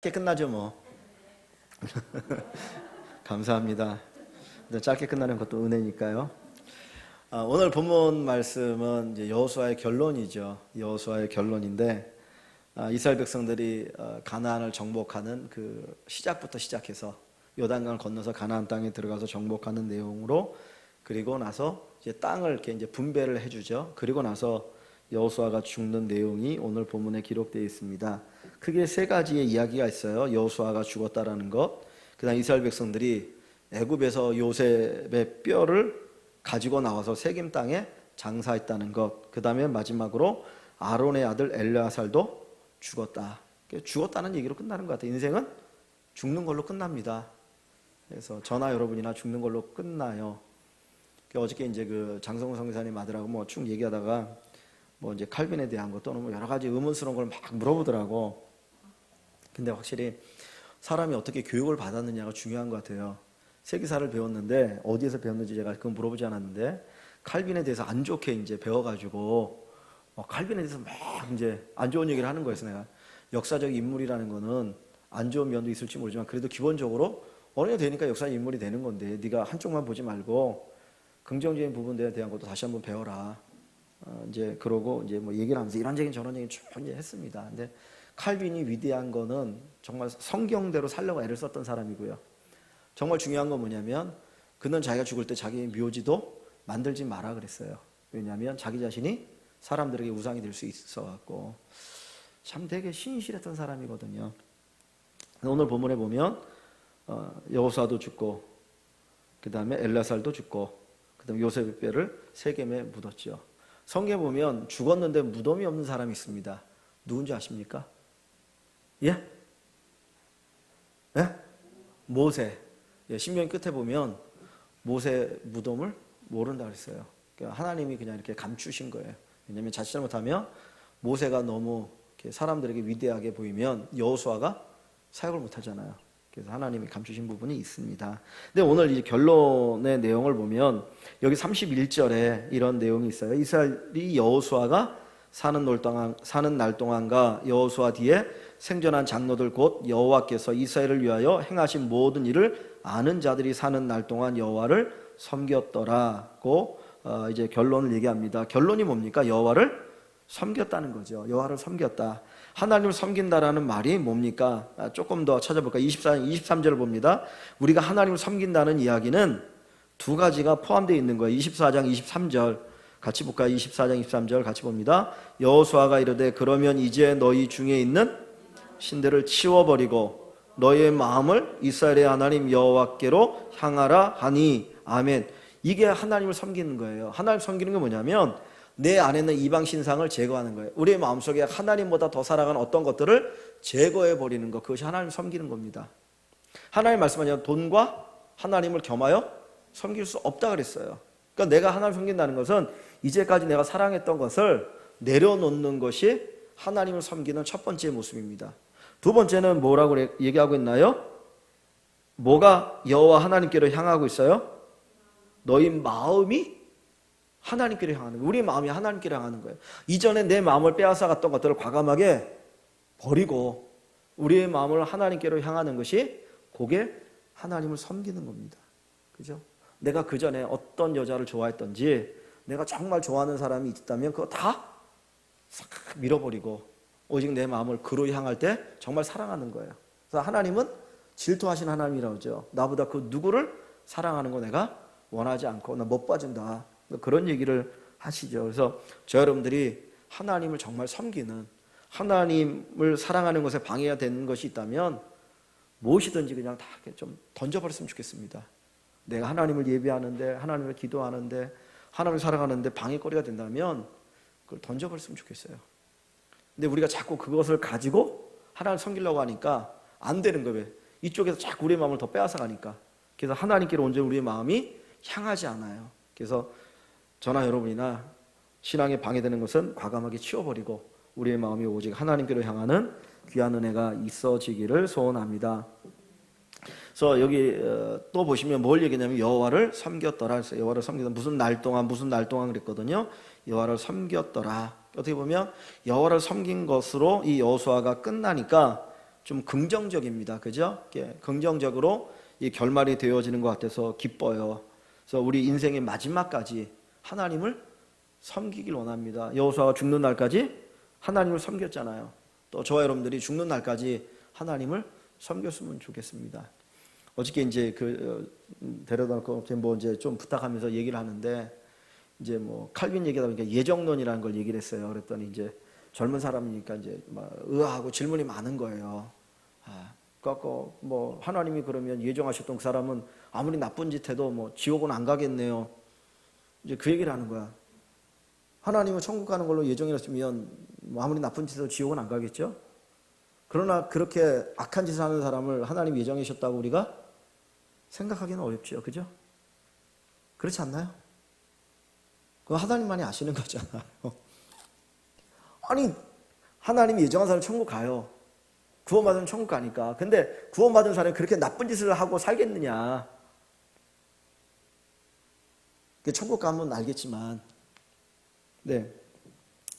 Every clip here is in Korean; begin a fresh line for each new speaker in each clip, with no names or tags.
짧게 끝나죠 뭐. 감사합니다. 짧게 끝나는 것도 은혜니까요. 오늘 본문 말씀은 이제 여호수아의 결론이죠. 여호수아의 결론인데 이스라엘 백성들이 가나안을 정복하는 그 시작부터 시작해서 요단강을 건너서 가나안 땅에 들어가서 정복하는 내용으로, 그리고 나서 이제 땅을 이렇게 이제 분배를 해주죠. 그리고 나서 여호수아가 죽는 내용이 오늘 본문에 기록되어 있습니다. 크게 세 가지의 이야기가 있어요. 여호수아가 죽었다라는 것, 그다음 이스라엘 백성들이 애굽에서 요셉의 뼈를 가지고 나와서 세겜 땅에 장사했다는 것, 그 다음에 마지막으로 아론의 아들 엘르아살도 죽었다. 죽었다는 얘기로 끝나는 것 같아요. 인생은 죽는 걸로 끝납니다. 그래서 저나 여러분이나 죽는 걸로 끝나요. 어저께 이제 그 장성훈 선교사님 아들하고 뭐 쭉 얘기하다가 뭐 이제 칼빈에 대한 것 또는 뭐 여러 가지 의문스러운 걸 막 물어보더라고. 근데 확실히 사람이 어떻게 교육을 받았느냐가 중요한 것 같아요. 세계사를 배웠는데 어디에서 배웠는지 제가 그건 물어보지 않았는데, 칼빈에 대해서 안 좋게 이제 배워가지고 칼빈에 대해서 막 이제 안 좋은 얘기를 하는 거였어요. 내가 역사적 인물이라는 거는 안 좋은 면도 있을지 모르지만 그래도 기본적으로 어느 게 되니까 역사 인물이 되는 건데, 네가 한쪽만 보지 말고 긍정적인 부분에 대한 것도 다시 한번 배워라. 이제 그러고 이제 뭐 얘기를 하면서 이런 얘기 저런 얘기 쭉 이제 했습니다. 근데 칼빈이 위대한 거는 정말 성경대로 살려고 애를 썼던 사람이고요. 정말 중요한 건 뭐냐면 그는 자기가 죽을 때 자기 묘지도 만들지 마라 그랬어요. 왜냐하면 자기 자신이 사람들에게 우상이 될 수 있어갖고 참 되게 신실했던 사람이거든요. 오늘 본문에 보면 여호수아도 죽고, 그 다음에 엘르아살도 죽고, 그 다음에 요셉의 뼈를 세겜에 묻었죠. 성경에 보면 죽었는데 무덤이 없는 사람이 있습니다. 누군지 아십니까? 예? 예? 모세. 신명기 끝에 보면 모세 무덤을 모른다 그랬어요. 그러니까 하나님이 그냥 이렇게 감추신 거예요. 왜냐하면 자칫 잘못하면 모세가 너무 사람들에게 위대하게 보이면 여호수아가 사역을 못하잖아요. 그래서 하나님이 감추신 부분이 있습니다. 근데 오늘 이 결론의 내용을 보면 여기 31절에 이런 내용이 있어요. 이스라엘이 여호수아가 사는 날 동안과 여호수아 뒤에 생존한 장로들 곧 여호와께서 이스라엘을 위하여 행하신 모든 일을 아는 자들이 사는 날 동안 여호와를 섬겼더라고 이제 결론을 얘기합니다. 결론이 뭡니까? 여호와를 섬겼다는 거죠. 여호와를 섬겼다. 하나님을 섬긴다라는 말이 뭡니까? 조금 더 찾아볼까요? 23절을 봅니다. 우리가 하나님을 섬긴다는 이야기는 두 가지가 포함되어 있는 거예요. 24장 23절 같이 볼까요? 24장 23절 같이 봅니다. 여호수아가 이르되 그러면 이제 너희 중에 있는 신들을 치워버리고 너희의 마음을 이스라엘의 하나님 여호와께로 향하라 하니 아멘. 이게 하나님을 섬기는 거예요. 하나님 섬기는 게 뭐냐면 내 안에 있는 이방 신상을 제거하는 거예요. 우리의 마음속에 하나님보다 더 사랑하는 어떤 것들을 제거해 버리는 것, 그것이 하나님을 섬기는 겁니다. 하나님 말씀하냐 돈과 하나님을 겸하여 섬길 수 없다 그랬어요. 그러니까 내가 하나님을 섬긴다는 것은 이제까지 내가 사랑했던 것을 내려놓는 것이 하나님을 섬기는 첫 번째 모습입니다. 두 번째는 뭐라고 얘기하고 있나요? 뭐가 여호와 하나님께로 향하고 있어요? 너희 마음이 하나님께로 향하는 거예요. 우리 마음이 하나님께로 향하는 거예요. 이전에 내 마음을 빼앗아갔던 것들을 과감하게 버리고 우리의 마음을 하나님께로 향하는 것이 그게 하나님을 섬기는 겁니다. 그죠? 내가 그 전에 어떤 여자를 좋아했던지, 내가 정말 좋아하는 사람이 있다면 그거 다 싹 밀어버리고 오직 내 마음을 그로 향할 때 정말 사랑하는 거예요. 그래서 하나님은 질투하신 하나님이라고 하죠. 나보다 그 누구를 사랑하는 거 내가 원하지 않고 나 못 봐준다. 그런 얘기를 하시죠. 그래서 저 여러분들이 하나님을 정말 섬기는, 하나님을 사랑하는 것에 방해가 되는 것이 있다면 무엇이든지 그냥 다 좀 던져버렸으면 좋겠습니다. 내가 하나님을 예배하는데, 하나님을 기도하는데, 하나님을 사랑하는데 방해거리가 된다면 그걸 던져버렸으면 좋겠어요. 근데 우리가 자꾸 그것을 가지고 하나님을 섬기려고 하니까 안 되는 거예요. 이쪽에서 자꾸 우리의 마음을 더 빼앗아 가니까. 그래서 하나님께로 온전히 우리의 마음이 향하지 않아요. 그래서 저나 여러분이나 신앙에 방해되는 것은 과감하게 치워버리고 우리의 마음이 오직 하나님께로 향하는 귀한 은혜가 있어지기를 소원합니다. 그래서 여기 또 보시면 뭘 얘기냐면 여호와를 섬겼더라 했어요. 여호와를 섬기다 무슨 날 동안 그랬거든요. 여호와를 섬겼더라. 어떻게 보면 여호와를 섬긴 것으로 이 여호수아가 끝나니까 좀 긍정적입니다. 그죠? 긍정적으로 이 결말이 되어지는 것 같아서 기뻐요. 그래서 우리 인생의 마지막까지 하나님을 섬기길 원합니다. 여호수아가 죽는 날까지 하나님을 섬겼잖아요. 또 저와 여러분들이 죽는 날까지 하나님을 섬겼으면 좋겠습니다. 어저께 이제 데려다 놓고 뭐 이제 좀 부탁하면서 얘기를 하는데 이제 뭐 칼빈 얘기다 보니까 예정론이라는 걸 얘기를 했어요. 그랬더니 이제 젊은 사람이니까 이제 막 의아하고 질문이 많은 거예요. 그러니까 뭐 하나님이 그러면 예정하셨던 그 사람은 아무리 나쁜 짓 해도 뭐 지옥은 안 가겠네요. 이제 그 얘기를 하는 거야. 하나님은 천국 가는 걸로 예정이었으면 뭐 아무리 나쁜 짓 해도 지옥은 안 가겠죠? 그러나 그렇게 악한 짓을 하는 사람을 하나님 예정하셨다고 우리가 생각하기는 어렵죠. 그죠? 그렇지 않나요? 그건 하나님만이 아시는 거잖아요. 아니, 하나님이 예정한 사람 천국 가요. 구원받으면 천국 가니까. 근데 구원받은 사람이 그렇게 나쁜 짓을 하고 살겠느냐. 천국 가면 알겠지만, 네,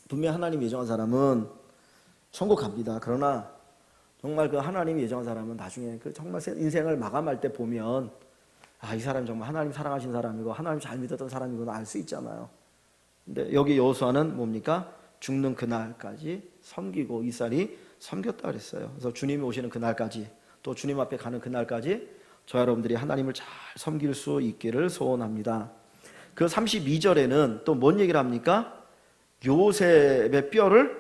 분명 하나님 예정한 사람은 천국 갑니다. 그러나 정말 그 하나님이 예정한 사람은 나중에 정말 인생을 마감할 때 보면 이 사람이 정말 하나님 사랑하신 사람이고 하나님 잘 믿었던 사람이구나 알 수 있잖아요. 근데 여기 여호수아는 뭡니까? 죽는 그날까지 섬기고 이스라엘이 섬겼다 그랬어요. 그래서 주님이 오시는 그날까지 또 주님 앞에 가는 그날까지 저 여러분들이 하나님을 잘 섬길 수 있기를 소원합니다. 그 32절에는 또 뭔 얘기를 합니까? 요셉의 뼈를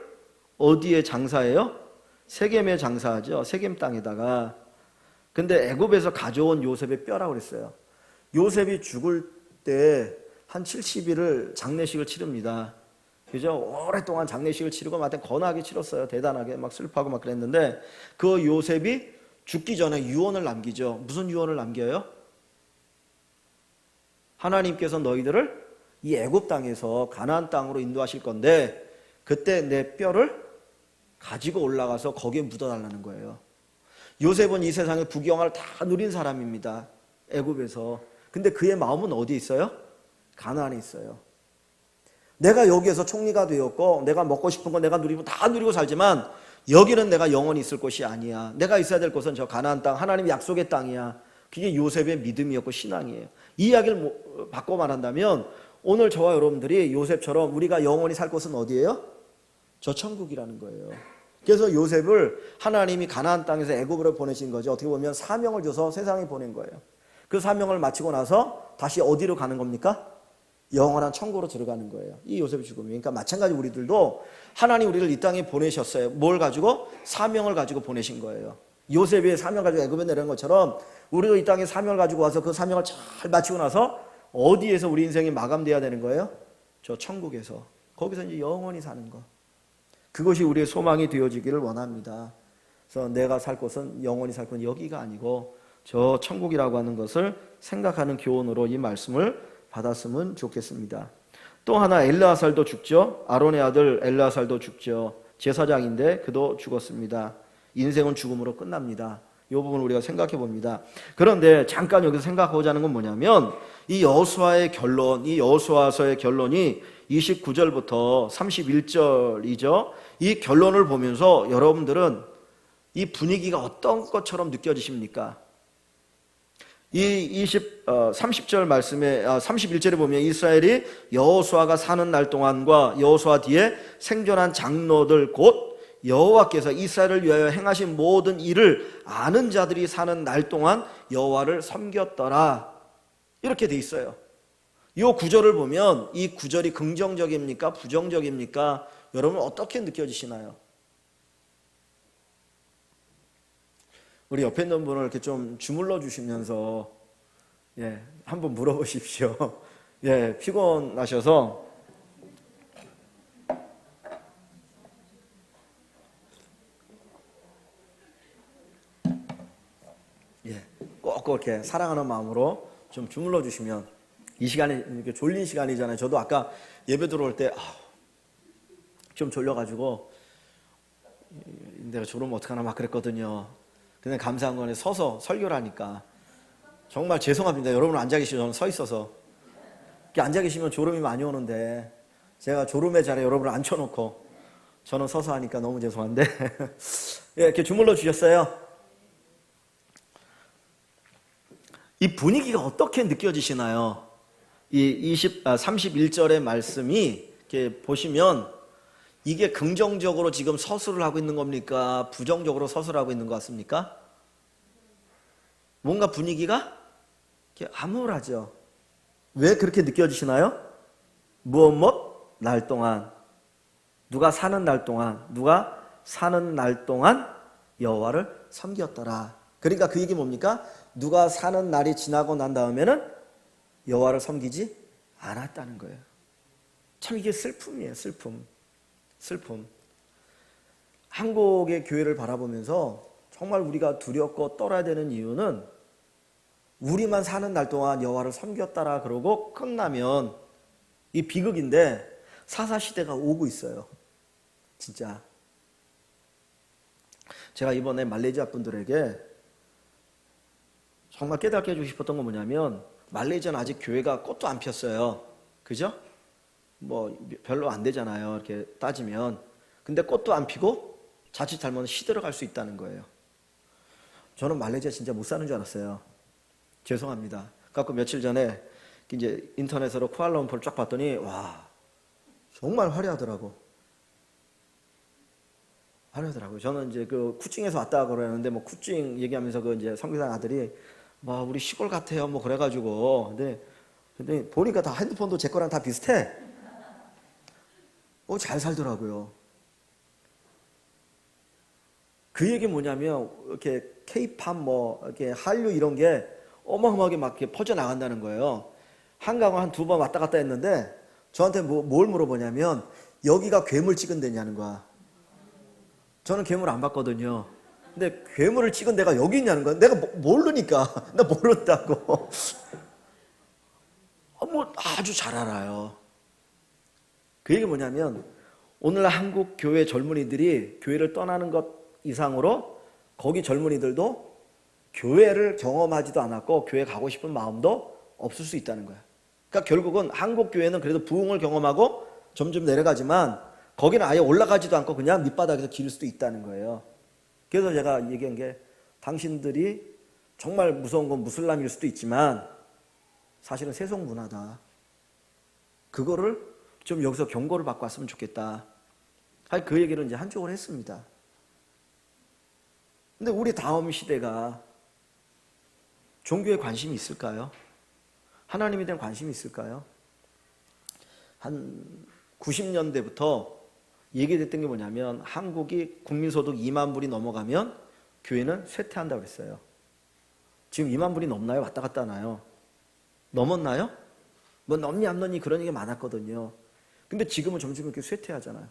어디에 장사해요? 세겜에 장사하죠. 세겜 땅에다가. 근데 애굽에서 가져온 요셉의 뼈라고 그랬어요. 요셉이 죽을 때 한 70일을 장례식을 치릅니다. 그죠? 오랫동안 장례식을 치르고 막 거나하게 치렀어요. 대단하게 막 슬퍼하고 막 그랬는데 그 요셉이 죽기 전에 유언을 남기죠. 무슨 유언을 남겨요? 하나님께서 너희들을 이 애굽 땅에서 가나안 땅으로 인도하실 건데 그때 내 뼈를 가지고 올라가서 거기에 묻어달라는 거예요. 요셉은 이 세상의 부귀영화를 다 누린 사람입니다. 애굽에서. 근데 그의 마음은 어디에 있어요? 가나안에 있어요. 내가 여기에서 총리가 되었고 내가 먹고 싶은 거 내가 누리고 다 누리고 살지만 여기는 내가 영원히 있을 곳이 아니야. 내가 있어야 될 곳은 저 가나안 땅, 하나님의 약속의 땅이야. 그게 요셉의 믿음이었고 신앙이에요. 이 이야기를 바꿔 말한다면 오늘 저와 여러분들이 요셉처럼 우리가 영원히 살 곳은 어디예요? 저 천국이라는 거예요. 그래서 요셉을 하나님이 가나안 땅에서 애굽으로 보내신 거죠. 어떻게 보면 사명을 줘서 세상에 보낸 거예요. 그 사명을 마치고 나서 다시 어디로 가는 겁니까? 영원한 천국으로 들어가는 거예요. 이 요셉의 죽음이. 그러니까 마찬가지 우리들도 하나님 우리를 이 땅에 보내셨어요. 뭘 가지고? 사명을 가지고 보내신 거예요. 요셉이 사명 가지고 애굽에 내려온 것처럼 우리도 이 땅에 사명을 가지고 와서 그 사명을 잘 마치고 나서 어디에서 우리 인생이 마감돼야 되는 거예요? 저 천국에서. 거기서 이제 영원히 사는 거. 그것이 우리의 소망이 되어지기를 원합니다. 그래서 내가 살 곳은 영원히 살 곳은 여기가 아니고 저 천국이라고 하는 것을 생각하는 교훈으로 이 말씀을 받았으면 좋겠습니다. 또 하나 엘르아살도 죽죠. 아론의 아들 엘르아살도 죽죠. 제사장인데 그도 죽었습니다. 인생은 죽음으로 끝납니다. 이 부분 우리가 생각해 봅니다. 그런데 잠깐 여기서 생각하고자 하는 건 뭐냐면 이 여호수아의 결론, 이 여호수아서의 결론이 29절부터 31절이죠. 이 결론을 보면서 여러분들은 이 분위기가 어떤 것처럼 느껴지십니까? 이 30절 말씀에 31절에 보면 이스라엘이 여호수아가 사는 날 동안과 여호수아 뒤에 생존한 장로들 곧 여호와께서 이스라엘을 위하여 행하신 모든 일을 아는 자들이 사는 날 동안 여호와를 섬겼더라. 이렇게 돼 있어요. 이 구절을 보면 이 구절이 긍정적입니까? 부정적입니까? 여러분 어떻게 느껴지시나요? 우리 옆에 있는 분을 이렇게 좀 주물러 주시면서 한번 물어보십시오. 피곤하셔서 꼭 이렇게 사랑하는 마음으로 좀 주물러 주시면 이 시간에 이렇게 졸린 시간이잖아요. 저도 아까 예배 들어올 때 좀 졸려가지고 내가 졸으면 어떡하나 막 그랬거든요. 근데 감사한 거는 서서 설교를 하니까 정말 죄송합니다. 여러분 앉아 계시면 저는 서 있어서 이렇게 앉아 계시면 졸음이 많이 오는데 제가 졸음의 자리에 여러분을 앉혀놓고 저는 서서 하니까 너무 죄송한데 예, 이렇게 주물러 주셨어요. 이 분위기가 어떻게 느껴지시나요? 이 31절의 말씀이 이렇게 보시면 이게 긍정적으로 지금 서술을 하고 있는 겁니까? 부정적으로 서술하고 있는 것 같습니까? 뭔가 분위기가 이렇게 암울하죠. 왜 그렇게 느껴지시나요? 무엇 날 동안, 누가 사는 날 동안 여호와를 섬겼더라. 그러니까 그 얘기 뭡니까? 누가 사는 날이 지나고 난 다음에는 여호와를 섬기지 않았다는 거예요. 참 이게 슬픔이에요. 슬픔. 한국의 교회를 바라보면서 정말 우리가 두렵고 떨어야 되는 이유는 우리만 사는 날 동안 여호와를 섬겼다라 그러고 끝나면 이 비극인데 사사시대가 오고 있어요. 진짜. 제가 이번에 말레이시아 분들에게 정말 깨닫게 해주고 싶었던 건 뭐냐면 말레이시아는 아직 교회가 꽃도 안 폈어요. 그죠? 뭐 별로 안 되잖아요. 이렇게 따지면. 근데 꽃도 안 피고 자칫 잘못하면 시들어갈 수 있다는 거예요. 저는 말레이시아 진짜 못 사는 줄 알았어요. 죄송합니다. 그래서 며칠 전에 이제 인터넷으로 쿠알라룸푸르를 쫙 봤더니 와 정말 화려하더라고요. 저는 이제 그 쿠칭에서 왔다 그러는데 뭐 쿠칭 얘기하면서 그 이제 선교사님 아들이 뭐 우리 시골 같아요 뭐 그래가지고 근데 보니까 다 핸드폰도 제 거랑 다 비슷해. 잘 살더라고요. 그 얘기 뭐냐면 이렇게 K-팝 뭐 이렇게 한류 이런 게 어마어마하게 막 이렇게 퍼져 나간다는 거예요. 한강을 한 2번 왔다 갔다 했는데 저한테 뭘 물어보냐면 여기가 괴물 찍은 데냐는 거야. 저는 괴물 안 봤거든요. 근데 괴물을 찍은 데가 여기 있냐는 거야. 내가 모르니까. 나 모른다고. 뭐 아주 잘 알아요. 그 얘기 뭐냐면 오늘날 한국 교회 젊은이들이 교회를 떠나는 것 이상으로 거기 젊은이들도 교회를 경험하지도 않았고 교회 가고 싶은 마음도 없을 수 있다는 거야. 그러니까 결국은 한국 교회는 그래도 부흥을 경험하고 점점 내려가지만 거기는 아예 올라가지도 않고 그냥 밑바닥에서 기를 수도 있다는 거예요. 그래서 제가 얘기한 게 당신들이 정말 무서운 건 무슬람일 수도 있지만 사실은 세속 문화다. 그거를 좀 여기서 경고를 받고 왔으면 좋겠다. 그 얘기를 이제 한쪽으로 했습니다. 근데 우리 다음 시대가 종교에 관심이 있을까요? 하나님에 대한 관심이 있을까요? 한 90년대부터 얘기됐던 게 뭐냐면 한국이 국민소득 2만 불이 넘어가면 교회는 쇠퇴한다고 그랬어요. 지금 2만 불이 넘나요? 왔다 갔다 하나요? 넘었나요? 뭐 넘니 안 넘니 그런 얘기 많았거든요. 근데 지금은 점점 이렇게 쇠퇴하잖아요.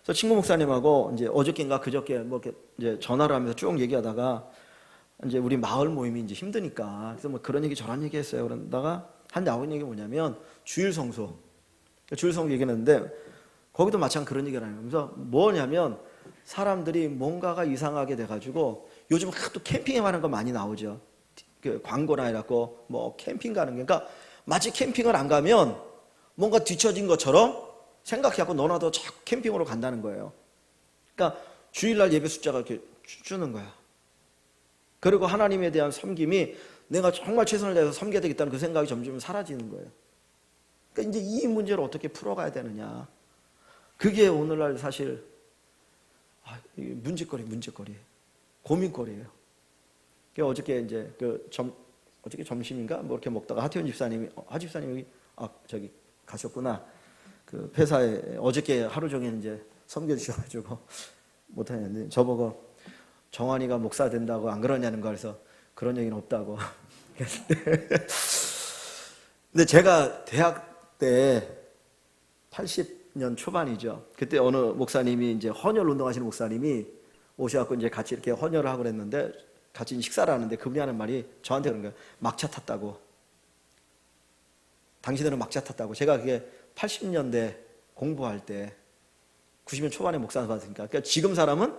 그래서 친구 목사님하고 이제 어저께인가 그저께 뭐 이렇게 이제 전화를 하면서 쭉 얘기하다가 이제 우리 마을 모임이 이제 힘드니까 그래서 뭐 그런 얘기 저런 얘기 했어요. 그러다가 한 나온 얘기 뭐냐면 주일 성소 얘기했는데 거기도 마찬가지 그런 얘기를 하는 거예요. 그래서 뭐냐면 사람들이 뭔가가 이상하게 돼가지고 요즘 또 캠핑에 관한 거 많이 나오죠. 그 광고나 해갖고 뭐 캠핑 가는 게 그러니까 마치 캠핑을 안 가면 뭔가 뒤처진 것처럼 생각해갖고 너나도 자꾸 캠핑으로 간다는 거예요. 그러니까 주일날 예배 숫자가 이렇게 주는 거야. 그리고 하나님에 대한 섬김이 내가 정말 최선을 다해서 섬겨야 되겠다는 그 생각이 점점 사라지는 거예요. 그러니까 이제 이 문제를 어떻게 풀어가야 되느냐. 그게 오늘날 사실 문제거리 고민거리예요. 어저께 이제 어저께 점심인가 뭐 이렇게 먹다가 하태훈 집사님이 집사님이 저기 가셨구나. 그 회사에 어저께 하루 종일 이제 섬겨주셔가지고 못하는데 저보고 정환이가 목사 된다고 안 그러냐는 거 그래서 그런 얘기는 없다고. 근데 제가 대학 때 80년 초반이죠. 그때 어느 목사님이 이제 헌혈 운동하시는 목사님이 오셔갖고 이제 같이 이렇게 헌혈을 하고 그랬는데 같이 식사를 하는데 그분이 하는 말이 저한테 그런 거예요. 막차 탔다고. 당신들은 막차 탔다고. 제가 그게 80년대 공부할 때 90년 초반에 목사 받으니까 그러니까 지금 사람은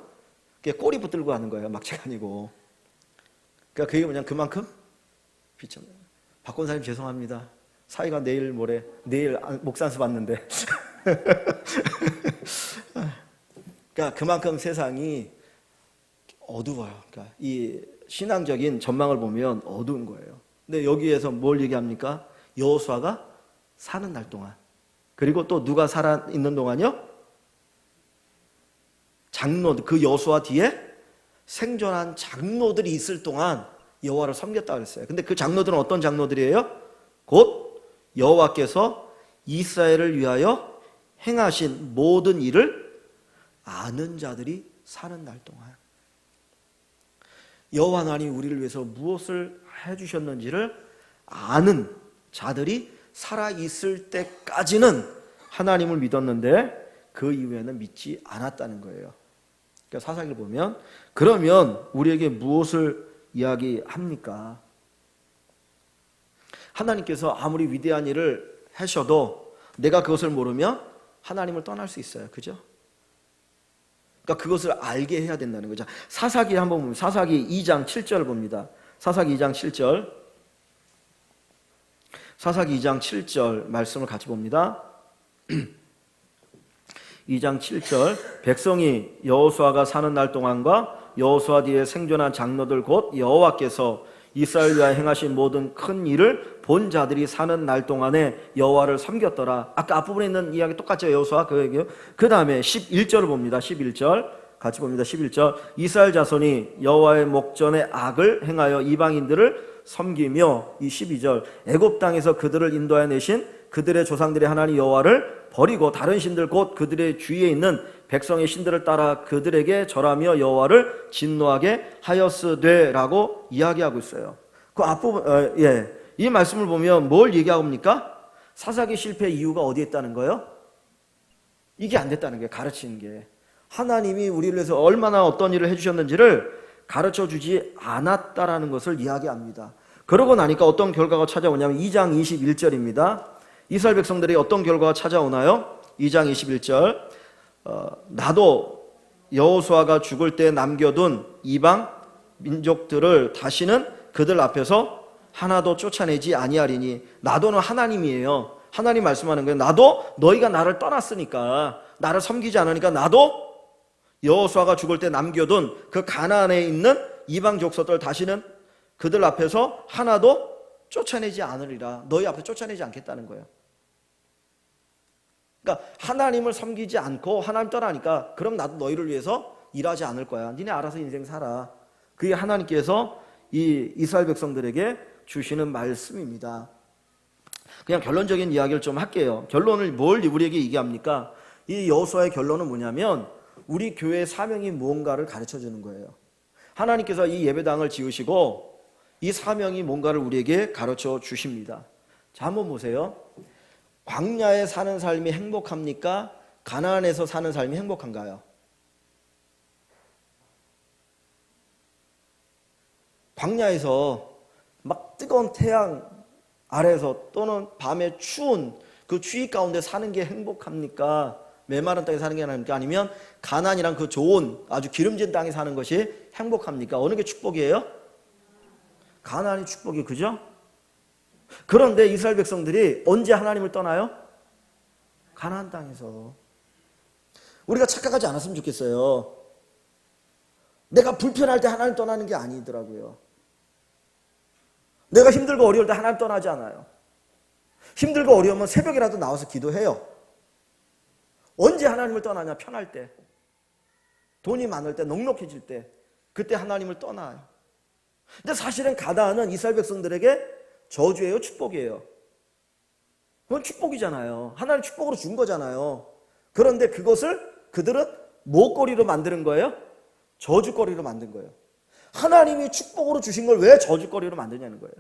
그게 꼬리 붙들고 가는 거예요. 막차가 아니고. 그러니까 그게 뭐냐면 그만큼 비참. 박권사님 죄송합니다. 사이가 내일 목사 안수 받는데 그러니까 그만큼 세상이 어두워요. 그러니까 이 신앙적인 전망을 보면 어두운 거예요. 근데 여기에서 뭘 얘기합니까? 여호수아가 사는 날 동안, 그리고 또 누가 살아 있는 동안요? 장로들, 그 여호수아 뒤에 생존한 장로들이 있을 동안 여호와를 섬겼다 그랬어요. 근데 그 장로들은 어떤 장로들이에요? 곧 여호와께서 이스라엘을 위하여 행하신 모든 일을 아는 자들이 사는 날 동안, 여호와 하나님이 우리를 위해서 무엇을 해주셨는지를 아는 자들이 살아있을 때까지는 하나님을 믿었는데 그 이후에는 믿지 않았다는 거예요. 그러니까 사사기를 보면, 그러면 우리에게 무엇을 이야기합니까? 하나님께서 아무리 위대한 일을 하셔도 내가 그것을 모르면 하나님을 떠날 수 있어요. 그죠? 그러니까 그것을 알게 해야 된다는 거죠. 사사기 한번 보면, 사사기 2장 7절 봅니다. 사사기 2장 7절. 사사기 2장 7절 말씀을 같이 봅니다. 2장 7절. 백성이 여호수아가 사는 날 동안과 여호수아 뒤에 생존한 장로들 곧 여호와께서 이스라엘 위하여 행하신 모든 큰 일을 본 자들이 사는 날 동안에 여호와를 섬겼더라. 아까 앞부분에 있는 이야기 똑같죠. 여호수아 그 얘기요. 그 다음에 11절을 봅니다. 11절 같이 봅니다. 11절. 이스라엘 자손이 여호와의 목전에 악을 행하여 이방인들을 섬기며, 이 12절. 애굽 땅에서 그들을 인도하여 내신 그들의 조상들의 하나님 여호와를 버리고 다른 신들 곧 그들의 주위에 있는 백성의 신들을 따라 그들에게 절하며 여호와를 진노하게 하였으되라고 이야기하고 있어요. 그 앞부분, 이 말씀을 보면 뭘 얘기합니까? 사사기 실패 이유가 어디에 있다는 거예요? 이게 안 됐다는 거예요. 가르치는 게. 하나님이 우리를 위해서 얼마나 어떤 일을 해주셨는지를 가르쳐 주지 않았다라는 것을 이야기합니다. 그러고 나니까 어떤 결과가 찾아오냐면 2장 21절입니다. 이스라엘 백성들이 어떤 결과가 찾아오나요? 2장 21절. 나도 여호수아가 죽을 때 남겨둔 이방 민족들을 다시는 그들 앞에서 하나도 쫓아내지 아니하리니. 나도는 하나님이에요. 하나님 말씀하는 거예요. 나도 너희가 나를 떠났으니까, 나를 섬기지 않으니까 나도 여호수아가 죽을 때 남겨둔 그 가나안에 있는 이방 족속들 다시는 그들 앞에서 하나도 쫓아내지 않으리라. 너희 앞에 쫓아내지 않겠다는 거예요. 그러니까 하나님을 섬기지 않고 하나님 떠나니까, 그럼 나도 너희를 위해서 일하지 않을 거야. 니네 알아서 인생 살아. 그게 하나님께서 이 이스라엘 백성들에게 주시는 말씀입니다. 그냥 결론적인 이야기를 좀 할게요. 결론을 뭘 우리에게 얘기합니까? 이 여호수아의 결론은 뭐냐면 우리 교회의 사명이 무언가를 가르쳐 주는 거예요. 하나님께서 이 예배당을 지으시고 이 사명이 뭔가를 우리에게 가르쳐 주십니다. 자, 한번 보세요. 광야에 사는 삶이 행복합니까? 가나안에서 사는 삶이 행복한가요? 광야에서 막 뜨거운 태양 아래에서 또는 밤에 추운 그 추위 가운데 사는 게 행복합니까? 메마른 땅에 사는 게 행복합니까? 아니면 가나안이란 그 좋은 아주 기름진 땅에 사는 것이 행복합니까? 어느 게 축복이에요? 가나안이 축복이, 그죠? 그런데 이스라엘 백성들이 언제 하나님을 떠나요? 가나안 땅에서. 우리가 착각하지 않았으면 좋겠어요. 내가 불편할 때 하나님 떠나는 게 아니더라고요. 내가 힘들고 어려울 때 하나님 떠나지 않아요. 힘들고 어려우면 새벽이라도 나와서 기도해요. 언제 하나님을 떠나냐? 편할 때, 돈이 많을 때, 넉넉해질 때, 그때 하나님을 떠나요. 근데 사실은 가나안은 이스라엘 백성들에게 저주예요, 축복이에요? 그건 축복이잖아요. 하나님 축복으로 준 거잖아요. 그런데 그것을 그들은 뭐거리로 만드는 거예요? 저주거리로 만든 거예요. 하나님이 축복으로 주신 걸 왜 저주거리로 만드냐는 거예요.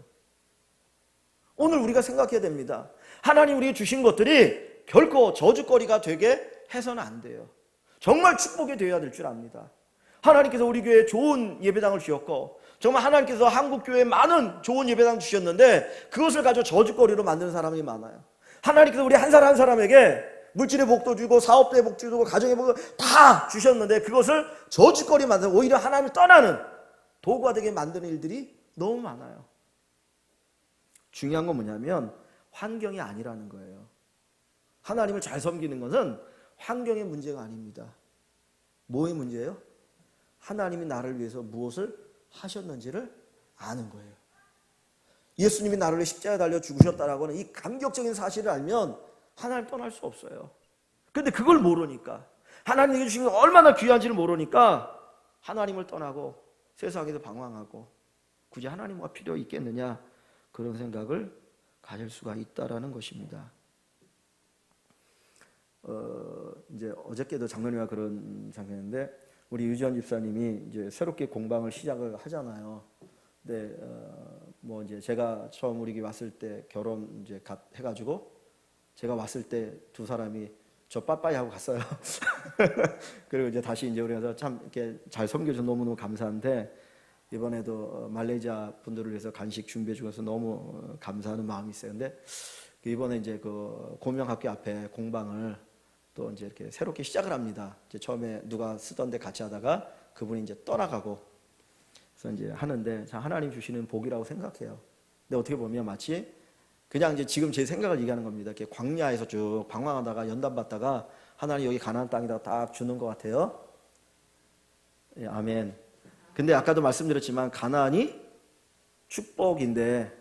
오늘 우리가 생각해야 됩니다. 하나님 우리에게 주신 것들이 결코 저주거리가 되게 해서는 안 돼요. 정말 축복이 되어야 될 줄 압니다. 하나님께서 우리 교회에 좋은 예배당을 주셨고, 정말 하나님께서 한국교회에 많은 좋은 예배당 주셨는데 그것을 가지고 저주거리로 만드는 사람이 많아요. 하나님께서 우리 한 사람 한 사람에게 물질의 복도 주고 사업의 복도 주고 가정의 복도 다 주셨는데 그것을 저주거리 만드는, 오히려 하나님을 떠나는 도구가 되게 만드는 일들이 너무 많아요. 중요한 건 뭐냐면 환경이 아니라는 거예요. 하나님을 잘 섬기는 것은 환경의 문제가 아닙니다. 뭐의 문제예요? 하나님이 나를 위해서 무엇을 하셨는지를 아는 거예요. 예수님이 나를 위해 십자가에 달려 죽으셨다라고 하는 이 감격적인 사실을 알면 하나님 떠날 수 없어요. 근데 그걸 모르니까, 하나님이 주신 게 얼마나 귀한지를 모르니까 하나님을 떠나고 세상에서 방황하고 굳이 하나님과 필요 있겠느냐, 그런 생각을 가질 수가 있다라는 것입니다. 이제 어저께도 장로님과 그런 장면인데, 우리 유지원 집사님이 이제 새롭게 공방을 시작을 하잖아요. 근데 뭐 이제 제가 처음 우리 교회 왔을 때 결혼 이제 해가지고 제가 왔을 때 두 사람이 저 빠빠이 하고 갔어요. 그리고 이제 다시 이제 우리가 참 이렇게 잘 섬겨줘서 너무너무 감사한데, 이번에도 말레이시아 분들을 위해서 간식 준비해 주셔서 너무 감사하는 마음이 있어요. 근데 이번에 이제 그 고명학교 앞에 공방을 또 이제 이렇게 새롭게 시작을 합니다. 이제 처음에 누가 쓰던 데 같이 하다가 그분이 이제 떠나가고, 그래서 이제 하는데, 자, 하나님 주시는 복이라고 생각해요. 근데 어떻게 보면 마치 그냥 이제 지금 제 생각을 얘기하는 겁니다. 이렇게 광야에서 쭉 방황하다가 연단 받다가 하나님 여기 가나안 땅에다 딱 주는 것 같아요. 예, 아멘. 근데 아까도 말씀드렸지만 가나안이 축복인데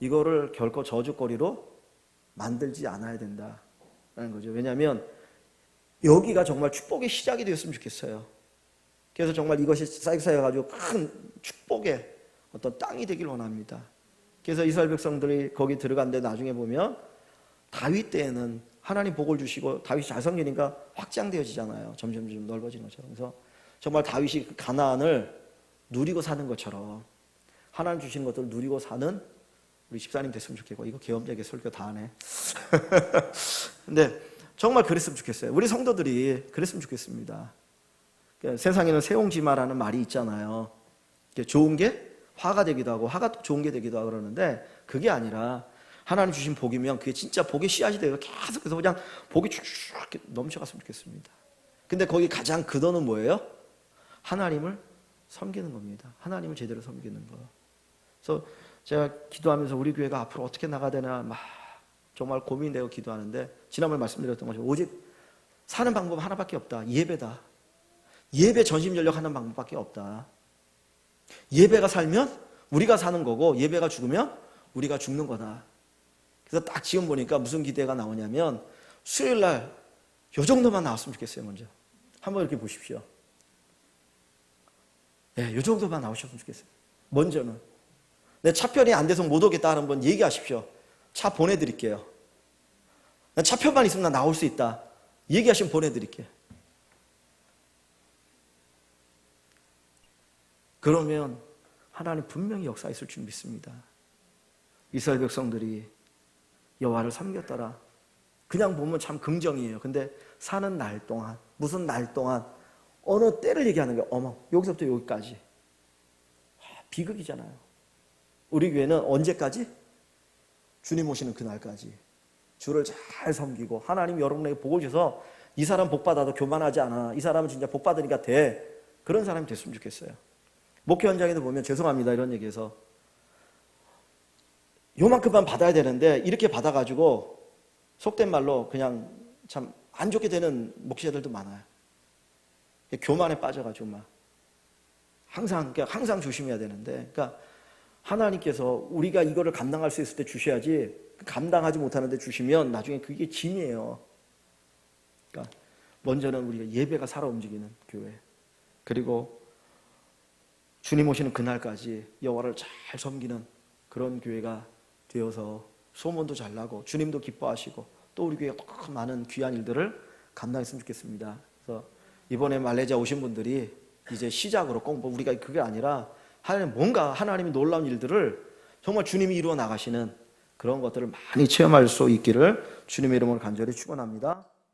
이거를 결코 저주거리로 만들지 않아야 된다라는 거죠. 왜냐하면 여기가 정말 축복의 시작이 되었으면 좋겠어요. 그래서 정말 이것이 쌓여가지고 큰 축복의 어떤 땅이 되길 원합니다. 그래서 이스라엘 백성들이 거기 들어간데 나중에 보면 다윗 때에는 하나님 복을 주시고 다윗이 잘 섬기니까 확장되어지잖아요. 점점 넓어지는 것처럼. 그래서 정말 다윗이 그 가나안을 누리고 사는 것처럼 하나님 주신 것들을 누리고 사는 우리 집사님 됐으면 좋겠고, 이거 계엄적인 설교 다 하네. 근데 정말 그랬으면 좋겠어요. 우리 성도들이 그랬으면 좋겠습니다. 세상에는 세옹지마라는 말이 있잖아요. 좋은 게 화가 되기도 하고 화가 또 좋은 게 되기도 하고 그러는데, 그게 아니라 하나님 주신 복이면 그게 진짜 복의 씨앗이 되고 계속해서 그냥 복이 쭉 넘쳐갔으면 좋겠습니다. 근데 거기 가장 근원은 뭐예요? 하나님을 섬기는 겁니다. 하나님을 제대로 섬기는 거. 그래서 제가 기도하면서 우리 교회가 앞으로 어떻게 나가야 되나 막 정말 고민되고 기도하는데, 지난번에 말씀드렸던 것처럼 오직 사는 방법 하나밖에 없다. 예배다. 예배 전심 전력 하는 방법밖에 없다. 예배가 살면 우리가 사는 거고, 예배가 죽으면 우리가 죽는 거다. 그래서 딱 지금 보니까 무슨 기대가 나오냐면, 수요일 날 요 정도만 나왔으면 좋겠어요. 먼저 한번 이렇게 보십시오. 네, 요 정도만 나오셨으면 좋겠어요. 먼저는 내 차편이 안 돼서 못 오겠다 하는 분 얘기하십시오. 차 보내드릴게요. 나 차편만 있으면 나 나올 수 있다. 얘기하시면 보내드릴게요. 그러면 하나님 분명히 역사했을 줄 믿습니다. 이스라엘 백성들이 여호와를 섬겼더라. 그냥 보면 참 긍정이에요. 근데 사는 날 동안, 무슨 날 동안, 어느 때를 얘기하는 거예요. 어머, 여기서부터 여기까지. 비극이잖아요. 우리 교회는 언제까지? 주님 오시는 그날까지 주를 잘 섬기고, 하나님 여러분에게 복을 주셔서 이 사람 복 받아도 교만하지 않아, 이 사람은 진짜 복 받으니까 돼, 그런 사람이 됐으면 좋겠어요. 목회 현장에도 보면 죄송합니다 이런 얘기해서 요만큼만 받아야 되는데 이렇게 받아가지고 속된 말로 그냥 참 안 좋게 되는 목회자들도 많아요. 교만에 빠져가지고 막 항상 조심해야 되는데, 그러니까 하나님께서 우리가 이거를 감당할 수 있을 때 주셔야지, 감당하지 못하는데 주시면 나중에 그게 짐이에요. 그러니까 먼저는 우리가 예배가 살아 움직이는 교회, 그리고 주님 오시는 그날까지 여호와를 잘 섬기는 그런 교회가 되어서 소문도 잘 나고 주님도 기뻐하시고 또 우리 교회가 더 많은 귀한 일들을 감당했으면 좋겠습니다. 그래서 이번에 말레이시아 오신 분들이 이제 시작으로 꼭 우리가 그게 아니라 뭔가 하나님이 놀라운 일들을 정말 주님이 이루어 나가시는 그런 것들을 많이 체험할 수 있기를 주님의 이름으로 간절히 축원합니다.